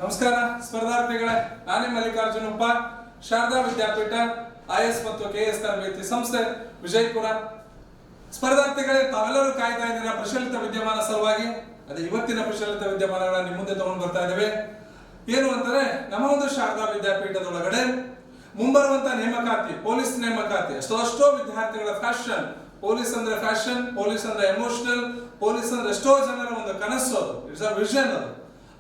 ನಮಸ್ಕಾರ ಸ್ಪರ್ಧಾರ್ಥಿಗಳೇ, ನಾನೇ ಮಲ್ಲಿಕಾರ್ಜುನ್ ಉಪ್ಪ, ಶಾರದಾ ವಿದ್ಯಾಪೀಠ IAS ಮತ್ತು KS ತರಬೇತಿ ಸಂಸ್ಥೆ ವಿಜಯಪುರ. ಸ್ಪರ್ಧಾರ್ಥಿಗಳೇ, ತಾವೆಲ್ಲರೂ ಕಾಯ್ತಾ ಇದ್ದೀರಾ ಪ್ರಚಲಿತ ವಿದ್ಯಮಾನ ಸಲುವಾಗಿ. ಅದೇ ಇವತ್ತಿನ ಪ್ರಚಲಿತ ವಿದ್ಯಮಾನಗಳ ನಿಮ್ಮ ಮುಂದೆ ತಗೊಂಡು ಬರ್ತಾ ಇದ್ದೇವೆ. ಏನು ಅಂತಾರೆ, ನಮ್ಮ ಒಂದು ಶಾರದಾ ವಿದ್ಯಾಪೀಠದೊಳಗಡೆ ಮುಂಬರುವಂತ ನೇಮಕಾತಿ, ಪೊಲೀಸ್ ನೇಮಕಾತಿ, ಎಷ್ಟೋ ವಿದ್ಯಾರ್ಥಿಗಳ ಫ್ಯಾಷನ್, ಪೊಲೀಸ್ ಅಂದ್ರೆ ಫ್ಯಾಷನ್, ಪೊಲೀಸ್ ಅಂದ್ರೆ ಎಮೋಷನಲ್, ಪೊಲೀಸ್ ಅಂದ್ರೆ ಎಷ್ಟೋ ಜನರ ಒಂದು ಕನಸು, ಅದು ಇಟ್ಸ್ ಅ ವಿಷನ್ ಅದು.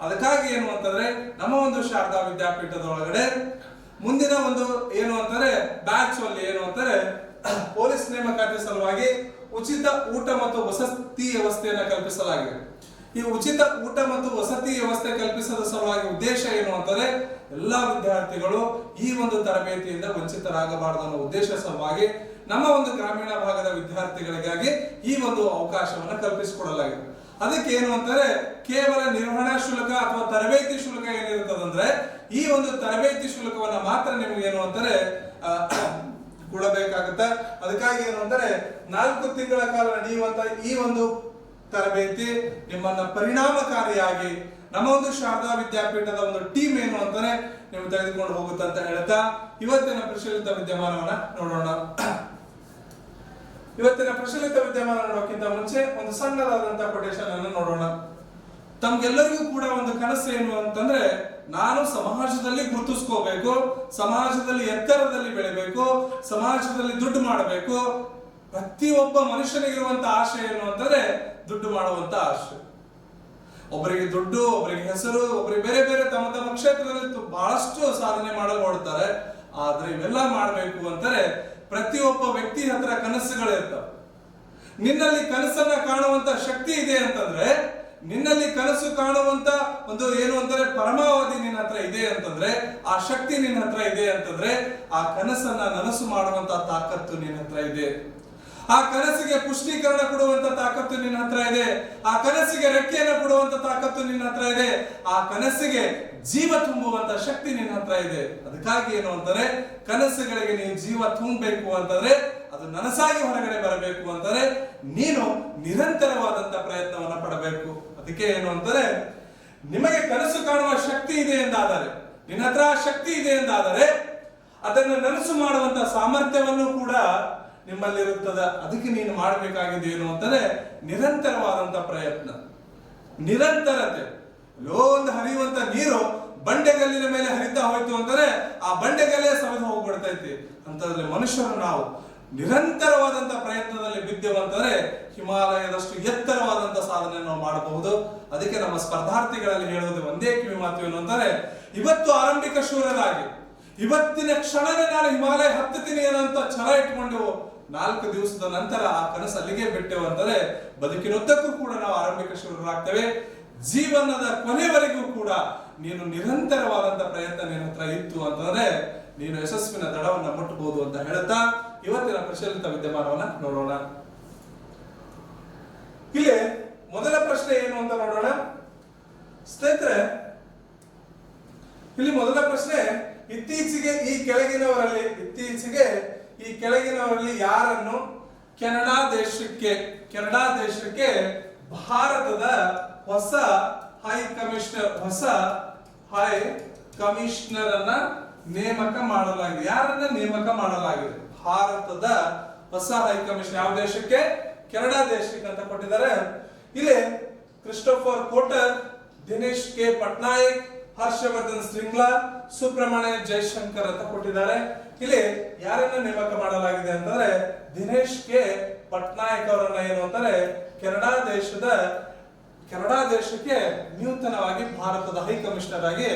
ಅದಕ್ಕಾಗಿ ಏನು ಅಂತಂದ್ರೆ ನಮ್ಮ ಒಂದು ಶಾರದಾ ವಿದ್ಯಾಪೀಠದೊಳಗಡೆ ಮುಂದಿನ ಒಂದು ಏನು ಅಂತಾರೆ ಬ್ಯಾಚ್ ಅಲ್ಲಿ ಏನು ಅಂತಾರೆ ಪೊಲೀಸ್ ನೇಮಕಾತಿ ಸಲುವಾಗಿ ಉಚಿತ ಊಟ ಮತ್ತು ವಸತಿ ವ್ಯವಸ್ಥೆಯನ್ನು ಕಲ್ಪಿಸಲಾಗಿದೆ. ಈ ಉಚಿತ ಊಟ ಮತ್ತು ವಸತಿ ವ್ಯವಸ್ಥೆ ಕಲ್ಪಿಸದ ಸಲುವಾಗಿ ಉದ್ದೇಶ ಏನು ಅಂತಾರೆ, ಎಲ್ಲಾ ವಿದ್ಯಾರ್ಥಿಗಳು ಈ ಒಂದು ತರಬೇತಿಯಿಂದ ವಂಚಿತರಾಗಬಾರದು ಅನ್ನೋ ಉದ್ದೇಶ ಸಲುವಾಗಿ ನಮ್ಮ ಒಂದು ಗ್ರಾಮೀಣ ಭಾಗದ ವಿದ್ಯಾರ್ಥಿಗಳಿಗಾಗಿ ಈ ಒಂದು ಅವಕಾಶವನ್ನು ಕಲ್ಪಿಸಿಕೊಡಲಾಗಿದೆ. ಅದಕ್ಕೆ ಏನು ಅಂತಾರೆ, ಕೇವಲ ನಿರ್ವಹಣಾ ಶುಲ್ಕ ಅಥವಾ ತರಬೇತಿ ಶುಲ್ಕ ಏನಿರುತ್ತದಂದ್ರೆ ಈ ಒಂದು ತರಬೇತಿ ಶುಲ್ಕವನ್ನ ಮಾತ್ರ ನಿಮಗೆ ಏನು ಅಂತಾರೆ ಕೊಡಬೇಕಾಗುತ್ತೆ. ಅದಕ್ಕಾಗಿ ಏನು ಅಂತಾರೆ 4 ತಿಂಗಳ ಕಾಲ ನಡೆಯುವಂತ ಈ ಒಂದು ತರಬೇತಿ ನಿಮ್ಮನ್ನ ಪರಿಣಾಮಕಾರಿಯಾಗಿ ನಮ್ಮ ಒಂದು ಶಾರದಾ ವಿದ್ಯಾಪೀಠದ ಒಂದು ಟೀಮ್ ಏನು ಅಂತಾನೆ ನೀವು ತೆಗೆದುಕೊಂಡು ಹೋಗುತ್ತೆ ಅಂತ ಹೇಳ್ತಾ ಇವತ್ತಿನ ಪ್ರಚಲಿತ ವಿದ್ಯಮಾನವನ್ನ ನೋಡೋಣ. ಇವತ್ತಿನ ಪ್ರಚಲಿತ ವಿದ್ಯಮಾನ ನೋಡೋಕ್ಕಿಂತ ಮುಂಚೆ ಒಂದು ಸಣ್ಣದಾದಂತಹ ಕೊಟೇಶನ್ ಅನ್ನು ನೋಡೋಣ. ತಮ್ಗೆಲ್ಲರಿಗೂ ಕೂಡ ಒಂದು ಕನಸು ಏನು ಅಂತಂದ್ರೆ, ನಾನು ಸಮಾಜದಲ್ಲಿ ಗುರುತಿಸ್ಕೋಬೇಕು, ಸಮಾಜದಲ್ಲಿ ಎತ್ತರದಲ್ಲಿ ಬೆಳಿಬೇಕು, ಸಮಾಜದಲ್ಲಿ ದುಡ್ಡು ಮಾಡಬೇಕು. ಪ್ರತಿಯೊಬ್ಬ ಮನುಷ್ಯನಿಗಿರುವಂತ ಆಶೆ ಏನು ಅಂತಂದ್ರೆ ದುಡ್ಡು ಮಾಡುವಂತ ಆಶೆ. ಒಬ್ಬರಿಗೆ ದುಡ್ಡು, ಒಬ್ಬರಿಗೆ ಹೆಸರು, ಒಬ್ಬರಿಗೆ ಬೇರೆ ಬೇರೆ ತಮ್ಮ ತಮ್ಮ ಕ್ಷೇತ್ರದಲ್ಲಿ ಬಹಳಷ್ಟು ಸಾಧನೆ ಮಾಡಲು ಹೊರಡ್ತಾರೆ. ಆದ್ರೆ ಇವೆಲ್ಲ ಮಾಡಬೇಕು ಅಂತಾರೆ ಪ್ರತಿಯೊಬ್ಬ ವ್ಯಕ್ತಿ ಹತ್ರ ಕನಸುಗಳಿರ್ತವೆ. ನಿನ್ನಲ್ಲಿ ಕನಸನ್ನ ಕಾಣುವಂತ ಶಕ್ತಿ ಇದೆ ಅಂತಂದ್ರೆ, ನಿನ್ನಲ್ಲಿ ಕನಸು ಕಾಣುವಂತ ಒಂದು ಏನು ಅಂತಾರೆ ಪರಮಾವಧಿ ನಿನ್ನ ಹತ್ರ ಇದೆ ಅಂತಂದ್ರೆ, ಆ ಶಕ್ತಿ ನಿನ್ನ ಹತ್ರ ಇದೆ ಅಂತಂದ್ರೆ, ಆ ಕನಸನ್ನ ನನಸು ಮಾಡುವಂತ ತಾಕತ್ತು ನಿನ್ನ ಹತ್ರ ಇದೆ. ಆ ಕನಸಿಗೆ ಪುಷ್ಟೀಕರಣ ಕೊಡುವಂತ ತಾಕತ್ತು ನಿನ್ನ ಹತ್ರ ಇದೆ. ಆ ಕನಸಿಗೆ ರೆಕ್ಕೆಯನ್ನು ಕೊಡುವಂತ ತಾಕತ್ತು ನಿನ್ನ ಹತ್ರ ಇದೆ. ಆ ಕನಸಿಗೆ ಜೀವ ತುಂಬುವಂತ ಶಕ್ತಿ ನಿನ್ನ ಹತ್ರ ಇದೆ. ಅದಕ್ಕಾಗಿ ಏನು ಅಂತಾರೆ, ಕನಸುಗಳಿಗೆ ನೀವು ಜೀವ ತುಂಬಬೇಕು ಅಂತಂದ್ರೆ, ಅದು ನನಸಾಗಿ ಹೊರಗಡೆ ಬರಬೇಕು ಅಂತಾರೆ ನೀನು ನಿರಂತರವಾದಂತ ಪ್ರಯತ್ನವನ್ನ ಪಡಬೇಕು. ಅದಕ್ಕೆ ಏನು ಅಂತಾರೆ, ನಿಮಗೆ ಕನಸು ಕಾಣುವ ಶಕ್ತಿ ಇದೆ ಎಂದಾದರೆ, ನಿನ್ನ ಹತ್ರ ಶಕ್ತಿ ಇದೆ ಎಂದಾದರೆ ಅದನ್ನು ನನಸು ಮಾಡುವಂತ ಸಾಮರ್ಥ್ಯವನ್ನು ಕೂಡ ನಿಮ್ಮಲ್ಲಿರುತ್ತದೆ. ಅದಕ್ಕೆ ನೀನು ಮಾಡಬೇಕಾಗಿದೆ ಏನು ಅಂತಾರೆ ನಿರಂತರವಾದಂತ ಪ್ರಯತ್ನ, ನಿರಂತರತೆ. ಒಂದು ಹರಿಯುವಂತ ನೀರು ಬಂಡೆಗಲ್ಲಿನ ಮೇಲೆ ಹರಿತಾ ಹೋಯ್ತು ಅಂತಾರೆ ಆ ಬಂಡೆಗಲ್ಲೇ ಸವೆದು ಹೋಗ್ಬಿಡ್ತೈತಿ. ಅಂತಂದ್ರೆ ಮನುಷ್ಯರು ನಾವು ನಿರಂತರವಾದಂತ ಪ್ರಯತ್ನದಲ್ಲಿ ಬಿದ್ದೆವು ಅಂತಂದ್ರೆ ಹಿಮಾಲಯದಷ್ಟು ಎತ್ತರವಾದಂತ ಸಾಧನೆ ನಾವು ಮಾಡಬಹುದು. ಅದಕ್ಕೆ ನಮ್ಮ ಸ್ಪರ್ಧಾರ್ಥಿಗಳಲ್ಲಿ ಹೇಳುವುದು ಒಂದೇ ಕಿವಿ ಮಾತು ಏನು ಅಂತಾರೆ, ಇವತ್ತು ಆರಂಭಿಕ ಶೂರರಾಗಿ ಇವತ್ತಿನ ಕ್ಷಣನೇ ನಾನು ಹಿಮಾಲಯ ಹತ್ತುತ್ತೀನಿ ಏನಂತ ಛಲ ಇಟ್ಕೊಂಡೆವು, 4 ದಿವಸದ ನಂತರ ಆ ಕನಸು ಅಲ್ಲಿಗೆ ಬಿಟ್ಟೆವು ಅಂದರೆ ಬದುಕಿನುದ್ದಕ್ಕೂ ಕೂಡ ನಾವು ಆರಂಭಿಕ ಶೂರರಾಗ್ತೇವೆ. ಜೀವನದ ಕೊನೆವರೆಗೂ ಕೂಡ ನೀನು ನಿರಂತರವಾದಂತ ಪ್ರಯತ್ನ ನಿನ್ನ ಹತ್ರ ಇತ್ತು ಅಂತಂದ್ರೆ ನೀನು ಯಶಸ್ವಿನ ದಡವನ್ನ ಮುಟ್ಟಬಹುದು ಅಂತ ಹೇಳ್ತಾ ಇವತ್ತಿನ ಪ್ರಚಲಿತ ವಿದ್ಯಮಾನವನ್ನ ನೋಡೋಣ. ಇಲ್ಲಿ ಮೊದಲ ಪ್ರಶ್ನೆ ಏನು ಅಂತ ನೋಡೋಣ ಸ್ನೇಹಿತರೆ. ಇಲ್ಲಿ ಮೊದಲ ಪ್ರಶ್ನೆ, ಇತ್ತೀಚೆಗೆ ಈ ಕೆಳಗಿನವರಲ್ಲಿ ಯಾರನ್ನು ಕೆನಡಾ ದೇಶಕ್ಕೆ ಭಾರತದ ಹೊಸ ಹೈ ಕಮಿಷನರ್ ಅನ್ನ ನೇಮಕ ಮಾಡಲಾಗಿದೆ. ಯಾರನ್ನ ನೇಮಕ ಮಾಡಲಾಗಿದೆ? ಭಾರತದ ಹೊಸ ಹೈ ಕಮಿಷನರ್ ಯಾವ ದೇಶಕ್ಕೆ? ಕೆನಡಾ ದೇಶಕ್ಕೆ ಅಂತ ಕೊಟ್ಟಿದ್ದಾರೆ. ಇಲ್ಲಿ ಕ್ರಿಸ್ಟೋಫರ್ ಕೋಟರ್, ದಿನೇಶ್ ಕೆ ಪಟ್ನಾಯಕ್, ಹರ್ಷವರ್ಧನ್ ಶ್ರಿಂಗ್ಲಾ, ಸುಬ್ರಹ್ಮಣ್ಯ ಜೈಶಂಕರ್ ಅಂತ ಕೊಟ್ಟಿದ್ದಾರೆ. ಇಲ್ಲಿ ಯಾರನ್ನ ನೇಮಕ ಮಾಡಲಾಗಿದೆ ಅಂತಂದ್ರೆ ದಿನೇಶ್ ಕೆ ಪಟ್ನಾಯಕ್ ಅವರನ್ನ ಏನು ಅಂತಾರೆ ಕೆನಡಾ ದೇಶಕ್ಕೆ ನೂತನವಾಗಿ ಭಾರತದ ಹೈ ಕಮಿಷನರ್ ಆಗಿ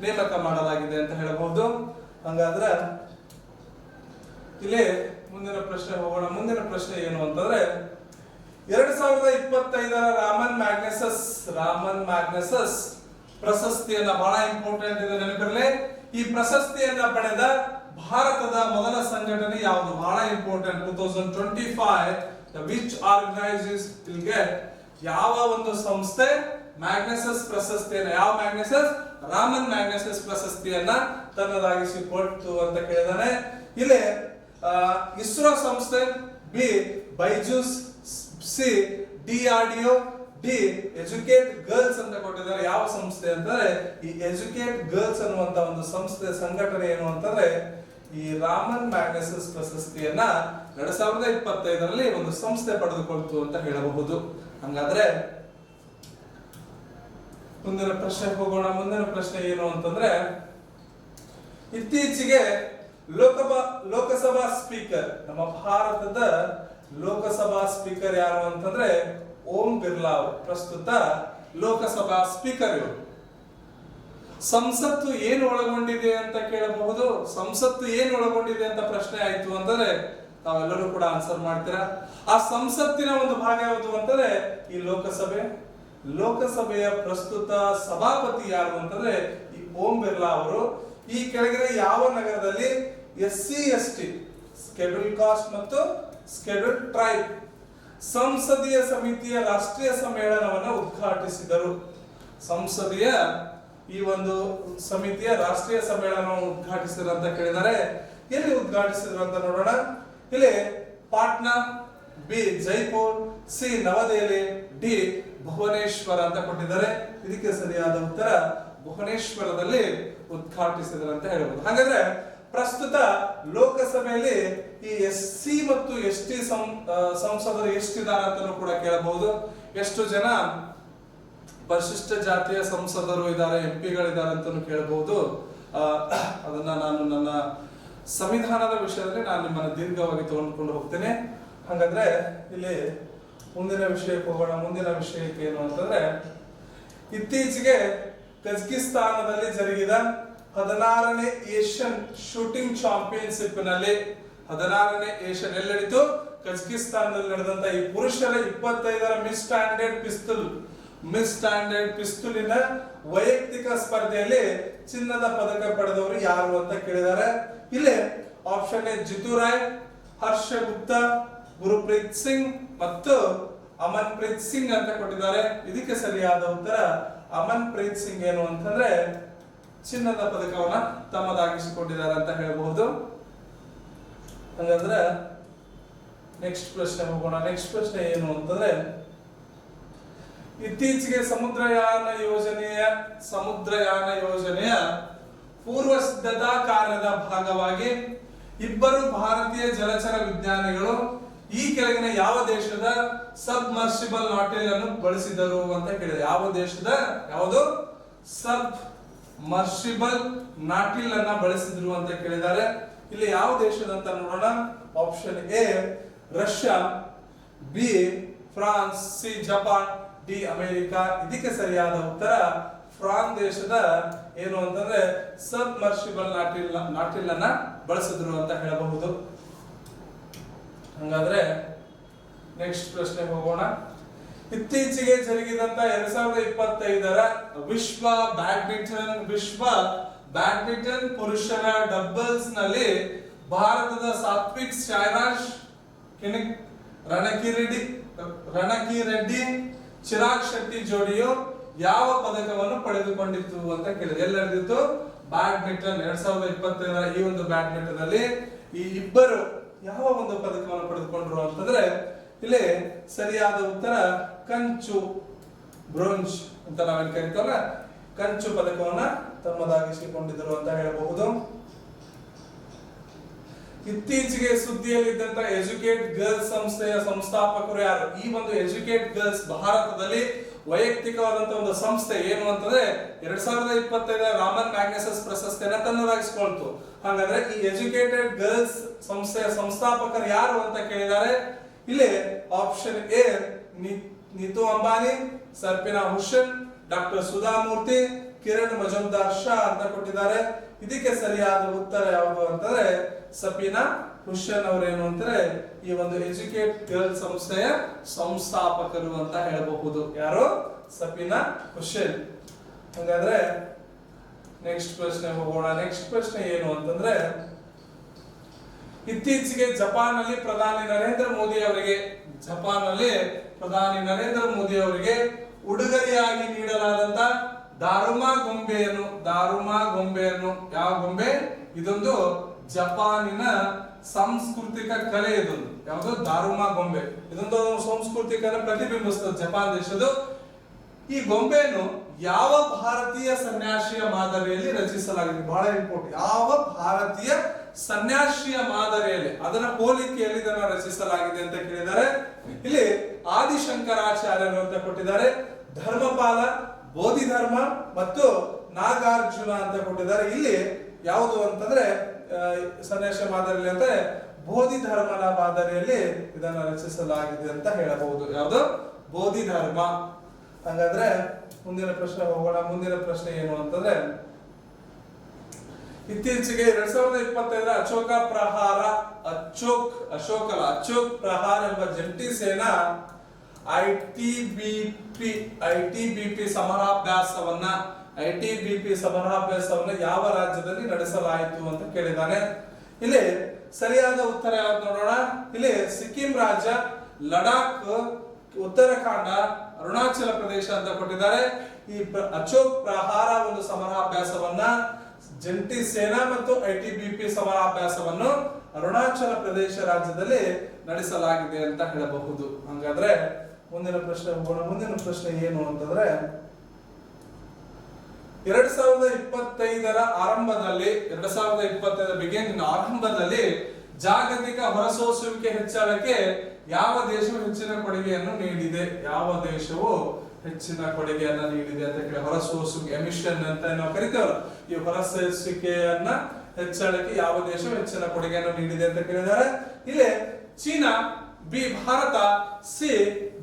ನೇಮಕ ಮಾಡಲಾಗಿದೆ ಅಂತ ಹೇಳಬಹುದು. ಹಂಗಾದ್ರೆ ಇಲ್ಲಿ ಮುಂದಿನ ಪ್ರಶ್ನೆ ಹೋಗೋಣ. ಮುಂದಿನ ಪ್ರಶ್ನೆ ಏನು ಅಂತಂದ್ರೆ 2025 ರಾಮನ್ ಮ್ಯಾಗ್ನೆಸಸ್ ಪ್ರಶಸ್ತಿಯನ್ನ, ಬಹಳ ಇಂಪಾರ್ಟೆಂಟ್ ಇದೆ ನೆನಪಿರಲಿ. ಈ ಪ್ರಶಸ್ತಿಯನ್ನ ಪಡೆದ ಭಾರತದ ಮೊದಲ ಸಂಘಟನೆ ಯಾವುದು? ಬಹಳ important. 2025 which organization will get, ಯಾವ ಒಂದು ಸಂಸ್ಥೆ ಮ್ಯಾಗ್ನೆಸಸ್ ಪ್ರಶಸ್ತಿಯನ್ನ, ಯಾವ ಮ್ಯಾಗ್ನೆಸಸ್? ರಾಮನ್ ಮ್ಯಾಗ್ನೆಸಸ್ ಪ್ರಶಸ್ತಿಯನ್ನ ತನ್ನದಾಗಿಸಿಕೊಳ್ತು ಅಂತ ಕೇಳಿದಾನೆ. ಇಲ್ಲಿ ಇಸ್ರೋ ಸಂಸ್ಥೆ, B Byju's, C DRDO, D educate girls ಅಂತ ಕೊಟ್ಟಿದ್ದಾರೆ. ಯಾವ ಸಂಸ್ಥೆ ಅಂತಂದ್ರೆ ಈ ಎಜುಕೇಟ್ ಗರ್ಲ್ಸ್ ಅನ್ನುವಂತ ಒಂದು ಸಂಸ್ಥೆ ಸಂಘಟನೆ ಏನು ಅಂತಂದ್ರೆ ಈ ರಾಮನ್ ಮ್ಯಾಗ್ನೆಸಸ್ ಪ್ರಶಸ್ತಿಯನ್ನ 2025ರಲ್ಲಿ ಒಂದು ಸಂಸ್ಥೆ ಪಡೆದುಕೊಳ್ತು ಅಂತ ಹೇಳಬಹುದು. ಹಂಗಾದ್ರೆ ಮುಂದಿನ ಪ್ರಶ್ನೆ ಹೋಗೋಣ. ಮುಂದಿನ ಪ್ರಶ್ನೆ ಏನು ಅಂತಂದ್ರೆ ಇತ್ತೀಚೆಗೆ ಲೋಕಸಭಾ ಸ್ಪೀಕರ್, ನಮ್ಮ ಭಾರತದ ಲೋಕಸಭಾ ಸ್ಪೀಕರ್ ಯಾರು ಅಂತಂದ್ರೆ ಓಂ ಬಿರ್ಲಾ ಅವರು ಪ್ರಸ್ತುತ ಲೋಕಸಭಾ ಸ್ಪೀಕರ್ ಇವರು. ಸಂಸತ್ತು ಏನು ಒಳಗೊಂಡಿದೆ ಅಂತ ಕೇಳಬಹುದು. ಸಂಸತ್ತು ಏನು ಒಳಗೊಂಡಿದೆ ಅಂತ ಪ್ರಶ್ನೆ ಆಯ್ತು ಅಂತಂದ್ರೆ ತಾವೆಲ್ಲರೂ ಕೂಡ ಆನ್ಸರ್ ಮಾಡ್ತೀರಾ. ಆ ಸಂಸತ್ತಿನ ಒಂದು ಭಾಗ ಯಾವುದು ಅಂತಂದ್ರೆ ಈ ಲೋಕಸಭೆ. ಲೋಕಸಭೆಯ ಪ್ರಸ್ತುತ ಸಭಾಪತಿ ಯಾರು ಅಂತಂದ್ರೆ ಈ ಓಂ ಬಿರ್ಲಾ ಅವರು. ಈ ಕೆಳಗಿನ ಯಾವ ನಗರದಲ್ಲಿ SC ST ಸ್ಕೆಡ್ಯೂಲ್ ಕಾಸ್ಟ್ ಮತ್ತು ಸ್ಕೆಡ್ಯೂಲ್ ಟ್ರೈಬ್ ಸಂಸದೀಯ ಸಮಿತಿಯ ರಾಷ್ಟ್ರೀಯ ಸಮ್ಮೇಳನವನ್ನು ಉದ್ಘಾಟಿಸಿದರು? ಸಂಸದೀಯ ಈ ಒಂದು ಸಮಿತಿಯ ರಾಷ್ಟ್ರೀಯ ಸಮ್ಮೇಳನವನ್ನು ಉದ್ಘಾಟಿಸಿದ್ರು ಅಂತ ಕೇಳಿದರೆ ಎಲ್ಲಿ ಉದ್ಘಾಟಿಸಿದ್ರು ಅಂತ ನೋಡೋಣ. ಇಲ್ಲಿ ಪಾಟ್ನಾ, ಬಿ ಜೈಪುರ್, ಸಿ ನವದೆಹಲಿ, ಡಿ ಭುವನೇಶ್ವರ ಅಂತ ಕೊಟ್ಟಿದ್ದಾರೆ. ಇದಕ್ಕೆ ಸರಿಯಾದ ಉತ್ತರ ಭುವನೇಶ್ವರದಲ್ಲಿ ಉದ್ಘಾಟಿಸಿದ್ರು ಅಂತ ಹೇಳಬಹುದು. ಹಾಗಾದ್ರೆ ಪ್ರಸ್ತುತ ಲೋಕಸಭೆಯಲ್ಲಿ ಈ SC ಮತ್ತು ST ಸಂಸದರು ಎಷ್ಟಿದ್ದಾರೆ ಅಂತ ಕೂಡ ಕೇಳಬಹುದು. ಎಷ್ಟು ಜನ ಪರಿಶಿಷ್ಟ ಜಾತಿಯ ಸಂಸದರು ಇದ್ದಾರೆ, MP-ಗಳಿದ್ದಾರೆ ಅಂತ ಕೇಳಬಹುದು. ಅದನ್ನ ನಾನು ನನ್ನ ಸಂವಿಧಾನದ ವಿಷಯದಲ್ಲಿ ನಾನು ನಿಮ್ಮನ್ನ ದೀರ್ಘವಾಗಿ ತಗೊಂಡ್ಕೊಂಡು ಹೋಗ್ತೇನೆ. ಹಾಗಾದ್ರೆ ಇಲ್ಲಿ ಮುಂದಿನ ವಿಷಯಕ್ಕೆ ಹೋಗೋಣ. ಮುಂದಿನ ವಿಷಯಕ್ಕೆ ಏನು ಅಂತಂದ್ರೆ ಇತ್ತೀಚೆಗೆ ಕಜಕಿಸ್ತಾನದಲ್ಲಿ ಜರುಗಿದ 16ನೇ ಏಷ್ಯನ್ ಶೂಟಿಂಗ್ ಚಾಂಪಿಯನ್ಶಿಪ್ ನಲ್ಲಿ 16ನೇ ಏಷ್ಯನ್ ಎಲ್ಲಿ ನಡೀತು? ಕಜಕಿಸ್ತಾನದಲ್ಲಿ ನಡೆದಂತ ಈ ಪುರುಷರ 25ರ ಮಿಸ್ ಸ್ಟ್ಯಾಂಡರ್ಡ್ ಪಿಸ್ತೂಲಿನ ವೈಯಕ್ತಿಕ ಸ್ಪರ್ಧೆಯಲ್ಲಿ ಚಿನ್ನದ ಪದಕ ಪಡೆದವರು ಯಾರು ಅಂತ ಕೇಳಿದ್ದಾರೆ. ಇಲ್ಲಿ ಆಪ್ಷನ್ ಎ ಜಿತು ರಾಯ್, ಹರ್ಷ ಗುಪ್ತಾ, ಗುರುಪ್ರೀತ್ ಸಿಂಗ್ ಮತ್ತು ಅಮನ್ ಪ್ರೀತ್ ಸಿಂಗ್ ಅಂತ ಕೊಟ್ಟಿದ್ದಾರೆ. ಇದಕ್ಕೆ ಸರಿಯಾದ ಉತ್ತರ ಅಮನ್ ಪ್ರೀತ್ ಸಿಂಗ್ ಏನು ಅಂತಂದ್ರೆ ಚಿನ್ನದ ಪದಕವನ್ನ ತಮ್ಮದಾಗಿಸಿಕೊಂಡಿದ್ದಾರೆ ಅಂತ ಹೇಳಬಹುದು. ಹಾಗಾದ್ರೆ ನೆಕ್ಸ್ಟ್ ಪ್ರಶ್ನೆ ಹೋಗೋಣ. ನೆಕ್ಸ್ಟ್ ಪ್ರಶ್ನೆ ಏನು ಅಂತಂದ್ರೆ ಇತ್ತೀಚೆಗೆ ಸಮುದ್ರಯಾನ ಯೋಜನೆಯ ಪೂರ್ವ ಸಿದ್ಧತಾ ಕಾರ್ಯದ ಭಾಗವಾಗಿ ಇಬ್ಬರು ಭಾರತೀಯ ಜಲಚರ ವಿಜ್ಞಾನಿಗಳು ಈ ಕೆಳಗಿನ ಯಾವ ದೇಶದ ಸಬ್ಮರ್ಸಿಬಲ್ ನಾಟಿಲ್ ಅನ್ನು ಬಳಸಿದರು ಅಂತ ಕೇಳಿದೆ. ಯಾವ ದೇಶದ ಯಾವುದು ಸಬ್ಮರ್ಸಿಬಲ್ ನಾಟಿಲ್ ಅನ್ನ ಬಳಸಿದ್ರು ಅಂತ ಕೇಳಿದ್ದಾರೆ. ಇಲ್ಲಿ ಯಾವ ದೇಶದ ಅಂತ ನೋಡೋಣ. Option A Russia, B France, C Japan, D America. ಇದಕ್ಕೆ ಸರಿಯಾದ ಉತ್ತರ ಫ್ರಾನ್ಸ್ ದೇಶದ ಏನು ಅಂತಂದ್ರೆ ಸಬ್ಮರ್ಸಿಬಲ್ ನಾಟಿಲ್ ಅನ್ನ ಬಳಸಿದ್ರು ಅಂತ ಹೇಳಬಹುದು. ಹಾಗಾದ್ರೆ ನೆಕ್ಸ್ಟ್ ಪ್ರಶ್ನೆ ಹೋಗೋಣ. ಇತ್ತೀಚೆಗೆ ಜರುಗಿದಂತ 2025ರ ವಿಶ್ವ ಬ್ಯಾಡ್ಮಿಂಟನ್ ಪುರುಷರ ಡಬಲ್ಸ್ ನಲ್ಲಿ ಭಾರತದ ಸಾತ್ವಿಕ್ ಸಾಯಿರಾಜ್ ರಣಕಿರೆಡ್ಡಿ ಚಿರಾಗ್ ಶೆಟ್ಟಿ ಜೋಡಿಯು ಯಾವ ಪದಕವನ್ನು ಪಡೆದುಕೊಂಡಿತ್ತು ಅಂತ ಕೇಳಿದೆ. ಎಲ್ಲಿ ನಡೆದಿತ್ತು? ಬ್ಯಾಡ್ಮಿಂಟನ್ 2025ರ ಈ ಒಂದು ಬ್ಯಾಡ್ಮಿಂಟನ್ ಅಲ್ಲಿ ಈ ಇಬ್ಬರು ಯಾವ ಒಂದು ಪದಕವನ್ನು ಪಡೆದುಕೊಂಡ್ರು ಅಂತಂದ್ರೆ ಇಲ್ಲಿ ಸರಿಯಾದ ಉತ್ತರ ಕಂಚು, ಬ್ರೋಂಜ್ ಅಂತ ನಾವೇನ್ ಕರಿತೇವಲ್ಲ, ಕಂಚು ಪದಕವನ್ನ ತಮ್ಮದಾಗಿಸಿಕೊಂಡಿದ್ದರು ಅಂತ ಹೇಳಬಹುದು. ಇತ್ತೀಚೆಗೆ ಸುದ್ದಿಯಲ್ಲಿದ್ದಂತ ಎಜುಕೇಟ್ ಗರ್ಲ್ಸ್ ಸಂಸ್ಥೆಯ ಸಂಸ್ಥಾಪಕರು ಯಾರು? ಈ ಒಂದು ಎಜುಕೇಟ್ ಗರ್ಲ್ಸ್ ಭಾರತದಲ್ಲಿ ವೈಯಕ್ತಿಕವಾದಂತಹ ಒಂದು ಸಂಸ್ಥೆ ಏನು ಅಂತಂದ್ರೆ 2025ರ ರಾಮನ್ ಮ್ಯಾಗ್ನೆಸಸ್ ಪ್ರಶಸ್ತಿಯನ್ನ ತನ್ನದಾಗಿಸಿಕೊಳ್ತು. ಹಾಗಾದ್ರೆ ಈ ಎಜುಕೇಟೆಡ್ ಗರ್ಲ್ಸ್ ಸಂಸ್ಥೆಯ ಸಂಸ್ಥಾಪಕರು ಯಾರು ಅಂತ ಕೇಳಿದ್ದಾರೆ. ಇಲ್ಲಿ option A Nita Ambani, Sarpina Hussain, doctor Sudha Murthy, Kiran Mazumdar Shaw ಅಂತ ಕೊಟ್ಟಿದ್ದಾರೆ. ಇದಕ್ಕೆ ಸರಿಯಾದ ಉತ್ತರ ಯಾವುದು ಅಂತಂದ್ರೆ ಸಫೀನಾ ಹುಸೇನ್ ಅವರೇನು ಅಂತಾರೆ ಈ ಒಂದು ಎಜುಕೇಟ್ ಗರ್ಲ್ ಸಂಸ್ಥೆಯ ಸಂಸ್ಥಾಪಕರು ಅಂತ ಹೇಳಬಹುದು. ಯಾರು? ಸಫೀನಾ ಹುಸೇನ್. ಹಾಗಾದ್ರೆ ನೆಕ್ಸ್ಟ್ ಪ್ರಶ್ನೆ ಹೋಗೋಣ. ನೆಕ್ಸ್ಟ್ ಪ್ರಶ್ನೆ ಏನು ಅಂತಂದ್ರೆ ಇತ್ತೀಚೆಗೆ ಜಪಾನ್ನಲ್ಲಿ ಪ್ರಧಾನಿ ನರೇಂದ್ರ ಮೋದಿ ಅವರಿಗೆ ಉಡುಗೊರೆಯಾಗಿ ನೀಡಲಾದಂತ ದಾರುಮಾ ಗೊಂಬೆಯನ್ನು ಯಾವ ಗೊಂಬೆ? ಇದೊಂದು ಜಪಾನಿನ ಸಾಂಸ್ಕೃತಿಕ ಕಲೆ. ಇದೊಂದು ಯಾವುದು? ದಾರುಮಾ ಗೊಂಬೆ. ಇದೊಂದು ಸಂಸ್ಕೃತಿಕನ ಪ್ರತಿಬಿಂಬಿಸ್ತದೆ ಜಪಾನ್ ದೇಶದ. ಈ ಗೊಂಬೆಯನ್ನು ಯಾವ ಭಾರತೀಯ ಸನ್ಯಾಸಿಯ ಮಾದರಿಯಲ್ಲಿ ರಚಿಸಲಾಗಿದೆ? ಬಹಳ ಇಂಪಾರ್ಟೆಂಟ್. ಯಾವ ಭಾರತೀಯ ಸನ್ಯಾಸಿಯ ಮಾದರಿಯಲ್ಲಿ, ಅದರ ಹೋಲಿಕೆಯಲ್ಲಿ ಇದನ್ನು ರಚಿಸಲಾಗಿದೆ ಅಂತ ಕೇಳಿದ್ದಾರೆ. ಇಲ್ಲಿ ಆದಿಶಂಕರಾಚಾರ್ಯರು ಅಂತ ಕೊಟ್ಟಿದ್ದಾರೆ, ಧರ್ಮಪಾಲ, ಬೋಧಿಧರ್ಮ ಮತ್ತು ನಾಗಾರ್ಜುನ ಅಂತ ಕೊಟ್ಟಿದ್ದಾರೆ. ಇಲ್ಲಿ ಯಾವುದು ಅಂತಂದ್ರೆ ಸನ್ಯಾಸ ಮಾದರಿಯಲ್ಲಿ ಅಂದ್ರೆ ಬೋಧಿಧರ್ಮನ ಮಾದರಿಯಲ್ಲಿ ಇದನ್ನು ರಚಿಸಲಾಗಿದೆ ಅಂತ ಹೇಳಬಹುದು. ಯಾವುದು? ಬೋಧಿಧರ್ಮ. ಹಾಗಾದ್ರೆ ಮುಂದಿನ ಪ್ರಶ್ನೆ ಹೋಗೋಣ. ಮುಂದಿನ ಪ್ರಶ್ನೆ ಏನು ಅಂತಂದ್ರೆ, ಇತ್ತೀಚೆಗೆ 2025 ಅಶೋಕ ಪ್ರಹಾರ ಅಶೋಕ್ ಪ್ರಹಾರ ಎಂಬ ಜಂಟಿ ಸೇನಾ ಐಟಿಬಿಪಿ ಸಮರಾಭ್ಯಾಸವನ್ನ ಯಾವ ರಾಜ್ಯದಲ್ಲಿ ನಡೆಸಲಾಯಿತು ಅಂತ ಕೇಳಿದ್ದಾನೆ. ಇಲ್ಲಿ ಸರಿಯಾದ ಉತ್ತರ ಯಾವ್ದು ನೋಡೋಣ. ಇಲ್ಲಿ ಸಿಕ್ಕಿಂ ರಾಜ್ಯ, ಲಡಾಖ್, ಉತ್ತರಾಖಂಡ, ಅರುಣಾಚಲ ಪ್ರದೇಶ ಅಂತ ಕೊಟ್ಟಿದ್ದಾರೆ. ಈ ಅಶೋಕ್ ಪ್ರಹಾರ ಒಂದು ಸಮರಾಭ್ಯಾಸವನ್ನ, ಜಂಟಿ ಸೇನಾ ಮತ್ತು ಐಟಿಬಿಪಿ ಸಮರಾಭ್ಯಾಸವನ್ನು ಅರುಣಾಚಲ ಪ್ರದೇಶ ರಾಜ್ಯದಲ್ಲಿ ನಡೆಸಲಾಗಿದೆ ಅಂತ ಹೇಳಬಹುದು. ಹಾಗಾದ್ರೆ ಮುಂದಿನ ಪ್ರಶ್ನೆ ಹೋಗೋಣ. ಮುಂದಿನ ಪ್ರಶ್ನೆ ಏನು ಅಂತಂದ್ರೆ, 2025 ಆರಂಭದಲ್ಲಿ ಜಾಗತಿಕ ಹೊರಸೂಸುವಿಕೆ ಹೆಚ್ಚಳಕ್ಕೆ ಯಾವ ದೇಶವು ಹೆಚ್ಚಿನ ಕೊಡುಗೆಯನ್ನು ನೀಡಿದೆ? ಯಾವ ದೇಶವು ಹೆಚ್ಚಿನ ಕೊಡುಗೆಯನ್ನು ನೀಡಿದೆ ಅಂತ ಕೇಳಿ, ಹೊರಸೂಸುವಿಕೆ ಎಮಿಷನ್ ಅಂತ ನಾವು ಕರಿತೇವಲ್ಲ, ಈ ಹೊರಸೂಸುವಿಕೆಯನ್ನ ಹೆಚ್ಚಳಕ್ಕೆ ಯಾವ ದೇಶವು ಹೆಚ್ಚಿನ ಕೊಡುಗೆಯನ್ನು ನೀಡಿದೆ ಅಂತ ಕೇಳಿದ್ದಾರೆ. ಇಲ್ಲಿ China, B Bharat, C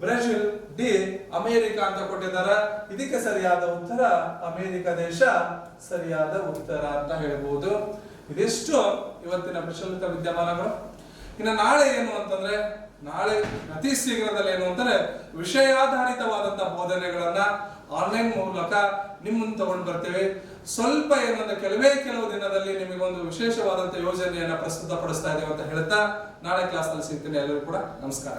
Brazil, D America ಅಂತ ಕೊಟ್ಟಿದ್ದಾರೆ. ಇದಕ್ಕೆ ಸರಿಯಾದ ಉತ್ತರ ಅಮೆರಿಕ ದೇಶ ಸರಿಯಾದ ಉತ್ತರ ಅಂತ ಹೇಳಬಹುದು. ಇದಿಷ್ಟು ಇವತ್ತಿನ ಪ್ರಚಲಿತ ವಿದ್ಯಮಾನಗಳು. ಇನ್ನು ನಾಳೆ ಏನು ಅಂತಂದ್ರೆ, ನಾಳೆ ಅತಿ ಶೀಘ್ರದಲ್ಲಿ ಏನು ಅಂತಂದ್ರೆ ವಿಷಯಾಧಾರಿತವಾದಂತಹ ಬೋಧನೆಗಳನ್ನ ಆನ್ಲೈನ್ ಮೂಲಕ ನಿಮ್ಮ ಮುಂದೆ ತಗೊಂಡು ಬರ್ತೇವೆ. ಸ್ವಲ್ಪ ಏನಂದ್ರೆ ಕೆಲವು ದಿನದಲ್ಲಿ ನಿಮಗೊಂದು ವಿಶೇಷವಾದಂತಹ ಯೋಜನೆಯನ್ನ ಪ್ರಸ್ತುತಪಡಿಸ್ತಾ ಇದ್ದೇವೆ ಅಂತ ಹೇಳ್ತಾ ನಾಳೆ ಕ್ಲಾಸ್ ನಲ್ಲಿ ಸಿಗ್ತೀನಿ. ಎಲ್ಲರಿಗೂ ಕೂಡ ನಮಸ್ಕಾರ.